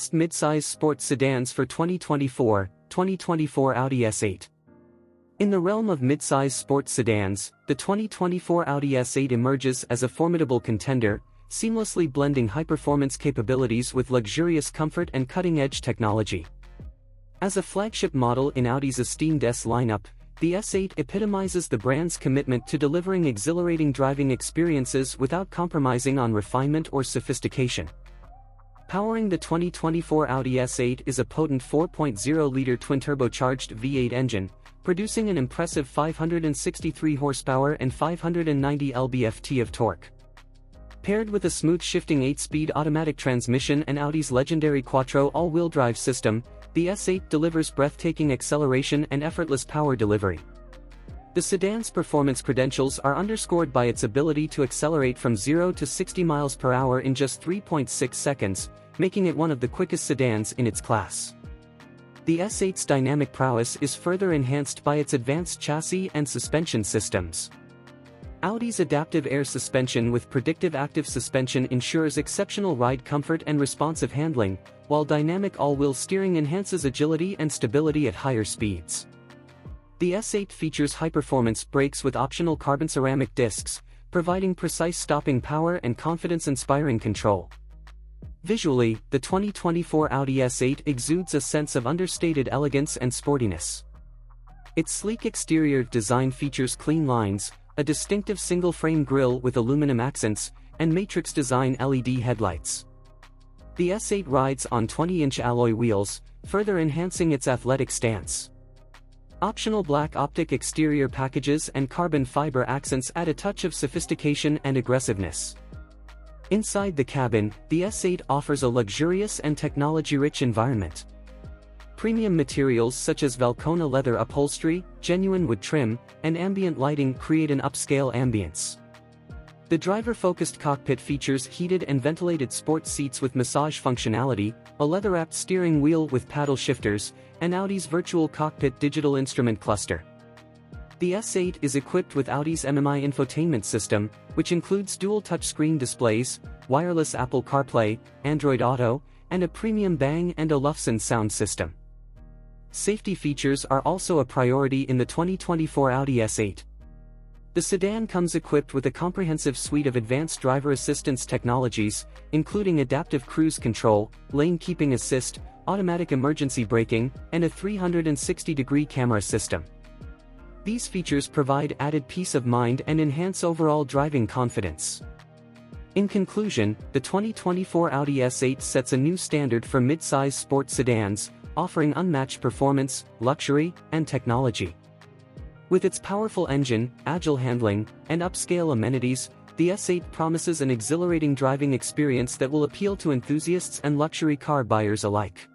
Best midsize sports sedans for 2024 Audi S8. In the realm of midsize sports sedans, the 2024 Audi S8 emerges as a formidable contender, seamlessly blending high-performance capabilities with luxurious comfort and cutting-edge technology. As a flagship model in Audi's esteemed S lineup, the S8 epitomizes the brand's commitment to delivering exhilarating driving experiences without compromising on refinement or sophistication. Powering the 2024 Audi S8 is a potent 4.0-liter twin-turbocharged V8 engine, producing an impressive 563 horsepower and 590 lb-ft of torque. Paired with a smooth-shifting 8-speed automatic transmission and Audi's legendary Quattro all-wheel drive system, the S8 delivers breathtaking acceleration and effortless power delivery. The sedan's performance credentials are underscored by its ability to accelerate from 0 to 60 miles per hour in just 3.6 seconds, making it one of the quickest sedans in its class. The S8's dynamic prowess is further enhanced by its advanced chassis and suspension systems. Audi's adaptive air suspension with predictive active suspension ensures exceptional ride comfort and responsive handling, while dynamic all-wheel steering enhances agility and stability at higher speeds. The S8 features high-performance brakes with optional carbon ceramic discs, providing precise stopping power and confidence-inspiring control. Visually, the 2024 Audi S8 exudes a sense of understated elegance and sportiness. Its sleek exterior design features clean lines, a distinctive single-frame grille with aluminum accents, and matrix-design LED headlights. The S8 rides on 20-inch alloy wheels, further enhancing its athletic stance. Optional black optic exterior packages and carbon fiber accents add a touch of sophistication and aggressiveness. Inside the cabin, the S8 offers a luxurious and technology-rich environment. Premium materials such as Valcona leather upholstery, genuine wood trim, and ambient lighting create an upscale ambience. The driver-focused cockpit features heated and ventilated sports seats with massage functionality, a leather-wrapped steering wheel with paddle shifters, and Audi's virtual cockpit digital instrument cluster. The S8 is equipped with Audi's MMI infotainment system, which includes dual touchscreen displays, wireless Apple CarPlay, Android Auto, and a premium Bang & Olufsen sound system. Safety features are also a priority in the 2024 Audi S8. The sedan comes equipped with a comprehensive suite of advanced driver assistance technologies, including adaptive cruise control, lane keeping assist, automatic emergency braking, and a 360-degree camera system. These features provide added peace of mind and enhance overall driving confidence. In conclusion, the 2024 Audi S8 sets a new standard for mid-size sports sedans, offering unmatched performance, luxury, and technology. With its powerful engine, agile handling, and upscale amenities, the S8 promises an exhilarating driving experience that will appeal to enthusiasts and luxury car buyers alike.